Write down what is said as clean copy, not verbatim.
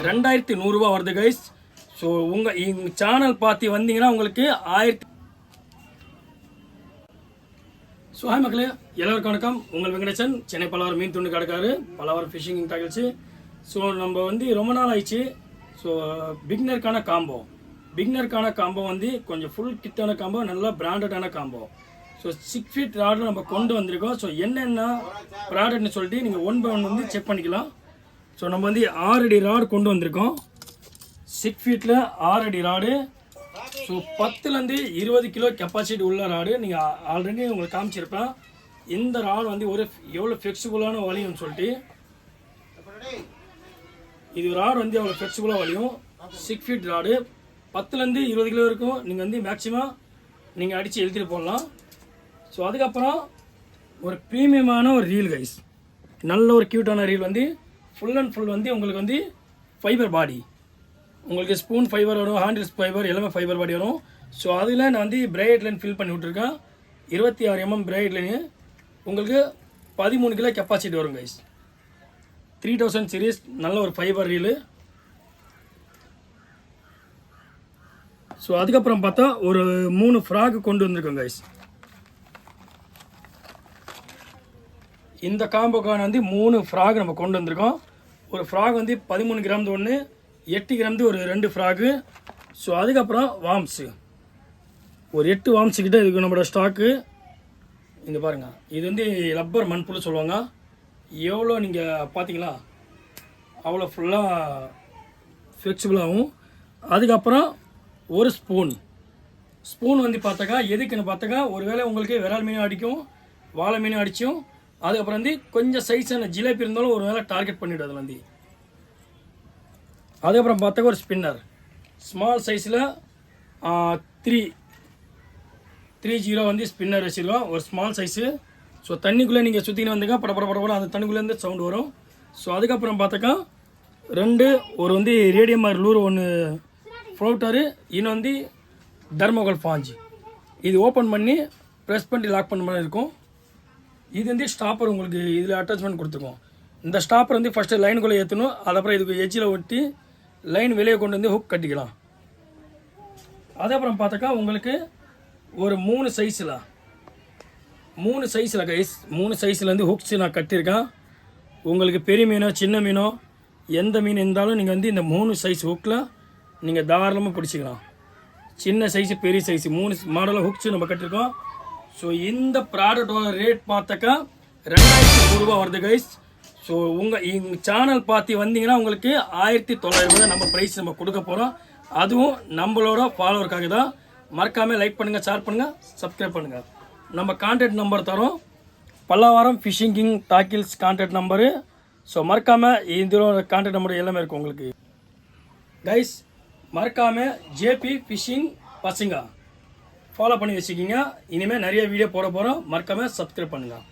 2100 ரூபா வருது guys. So உங்கள் சேனல் பார்த்து வந்தீங்கன்னா உங்களுக்கு 1000. ஸோ ஹாய் மக்களே, எல்லாருக்கும் வணக்கம். உங்கள் வெங்கடேசன், சென்னை பல்லாவரம் மீன் துண்டு கடைக்காரு, பல்லாவரம் ஃபிஷிங் டாக்கிள்ஸு. ஸோ நம்ம ரொம்ப நாள் ஆயிடுச்சு. ஸோ பிகினருக்கான காம்போ கொஞ்சம் ஃபுல் கிட்டான காம்போ, நல்லா பிராண்டடான காம்போ. ஸோ 6 ஃபீட் ராடில் நம்ம கொண்டு வந்திருக்கோம். ஸோ என்னென்ன ப்ராடக்ட்னு சொல்லிட்டு நீங்கள் 1 by 1 செக் பண்ணிக்கலாம். ஸோ நம்ம 6 அடி ராடு கொண்டு வந்திருக்கோம். 6 ஃபீட்டில் 6 அடி ராடு. ஸோ 10லேருந்து 20 கிலோ கெப்பாசிட்டி உள்ள ராடு. நீங்கள் ஆல்ரெடி உங்களுக்கு காமிச்சிருப்பேன் இந்த ராடு எவ்வளோ ஃப்ளெக்சிபிளான வலியும்னு சொல்லிட்டு. இது ராடு எவ்வளோ ஃப்ளெக்சிபிளாக வலியும். 6 ஃபீட் ராடு 10லேருந்து 20 கிலோ இருக்கும். நீங்கள் மேக்ஸிமம் நீங்கள் அடித்து எழுதிட்டு போடலாம். ஸோ அதுக்கப்புறம் ஒரு ப்ரீமியமான ஒரு ரீல் கைஸ், நல்ல ஒரு க்யூட்டான ரீல் ஃபுல் அண்ட் ஃபுல் உங்களுக்கு ஃபைபர் பாடி. உங்களுக்கு ஸ்பூன் ஃபைபர் வரும், ஹேண்டில்ஸ் ஃபைபர், எல்லாமே ஃபைபர் பாடி வரும். ஸோ அதில் நான் பிரைட் லைன் ஃபில் பண்ணி விட்ருக்கேன். 26 mm பிரைட் லைனு. உங்களுக்கு 13 கிலோ கெப்பாசிட்டி வரும் கைஸ். 3000 சீரீஸ், நல்ல ஒரு ஃபைபர் ரீலு. ஸோ அதுக்கப்புறம் பார்த்தா ஒரு 3 ஃப்ராக் கொண்டு வந்திருக்கோம் கைஸ். இந்த காம்போக்கான 3 ஃப்ராக் நம்ம கொண்டு வந்திருக்கோம். ஒரு ஃப்ராக் 13 கிராம் ஒன்று, 8 கிராம் ஒரு 2 ஃப்ராகு. ஸோ அதுக்கப்புறம் வார்ம்ஸு ஒரு 8 வார்ம்ஸு கிட்ட இதுக்கு நம்மளோட ஸ்டாக்கு. இங்கே பாருங்கள், இது ரப்பர் மண்புழு சொல்லுவாங்க. எவ்வளோ நீங்கள் பார்த்தீங்களா அவ்வளோ ஃபுல்லாக ஃப்ளெக்சிபிளாகவும். அதுக்கப்புறம் ஒரு ஸ்பூன் பார்த்தாக்கா எதுக்குன்னு பார்த்தாக்கா, ஒருவேளை உங்களுக்கு விரால் மீனும் அடிக்கும், வாழை மீனும் அடிக்கும். அதுக்கப்புறம் கொஞ்சம் சைஸான ஜிலேபி இருந்தாலும் ஒரு வேளை டார்கெட் பண்ணிவிடும் அதில். அதுக்கப்புறம் பார்த்தாக்கா ஒரு ஸ்பின்னர் ஸ்மால் சைஸில் 330 ஸ்பின்னர் வச்சுருக்கோம், ஒரு ஸ்மால் சைஸு. ஸோ தண்ணிக்குள்ளே நீங்கள் சுற்றின்னு வந்தீங்க படப்பட அந்த தண்ணிக்குள்ளேருந்து சவுண்டு வரும். ஸோ அதுக்கப்புறம் பார்த்தாக்கா 2 ஒரு ரேடியம் மாதிரி லூர், ஒன்று ஃப்ளோட்டரு, இன்னும் தர்மோகல் பாஞ்சு. இது ஓப்பன் பண்ணி ப்ரெஸ் பண்ணி லாக் பண்ண மாதிரி இருக்கும். இது ஸ்டாப்பர் உங்களுக்கு இதில் அட்டாச்மெண்ட் கொடுத்துருக்கோம். இந்த ஸ்டாப்பர் ஃபஸ்ட்டு லைனுக்குள்ளே ஏற்றணும். அதுக்கப்புறம் இதுக்கு எஜ்ஜில் ஒட்டி லைன் வெளியே கொண்டு ஹுக் கட்டிக்கலாம். அதுக்கப்புறம் பார்த்தாக்கா உங்களுக்கு ஒரு 3 சைஸில் கைஸ், 3 சைஸில் ஹுக்ஸ் நான் கட்டியிருக்கேன். உங்களுக்கு பெரிய மீனோ சின்ன மீனோ எந்த மீன் இருந்தாலும் நீங்கள் இந்த 3 சைஸ் ஹுக்கில் நீங்கள் தாராளமாக பிடிச்சிக்கலாம். சின்ன சைஸு பெரிய சைஸு 3 மாடலில் ஹுக்ஸ் நம்ம கட்டியிருக்கோம். ஸோ இந்த ப்ராடக்டோட ரேட் பார்த்தாக்கா 2100 ரூபா வருது கைஸ். ஸோ உங்கள் சேனல் பார்த்து வந்தீங்கன்னா உங்களுக்கு 1900 ரூபாய் நம்ம ப்ரைஸ் நம்ம கொடுக்க போகிறோம். அதுவும் நம்மளோட ஃபாலோவருக்காக தான். மறக்காமல் லைக் பண்ணுங்கள், ஷேர் பண்ணுங்கள், சப்ஸ்கிரைப் பண்ணுங்கள். நம்ம கான்டாக்ட் நம்பர் தரோம், Pallavaram fishing king tackles contact number. So மறக்காமல் இதோட கான்டாக்ட் நம்பர் எல்லாமே இருக்கும் உங்களுக்கு கைஸ். மறக்காமல் ஜேபி ஃபிஷிங் பசங்க ஃபாலோ பண்ணி வச்சுக்கிங்க. இனிமேல் நிறைய வீடியோ போட போகிறோம். மறக்காமல் சப்ஸ்கிரைப் பண்ணுங்கள்.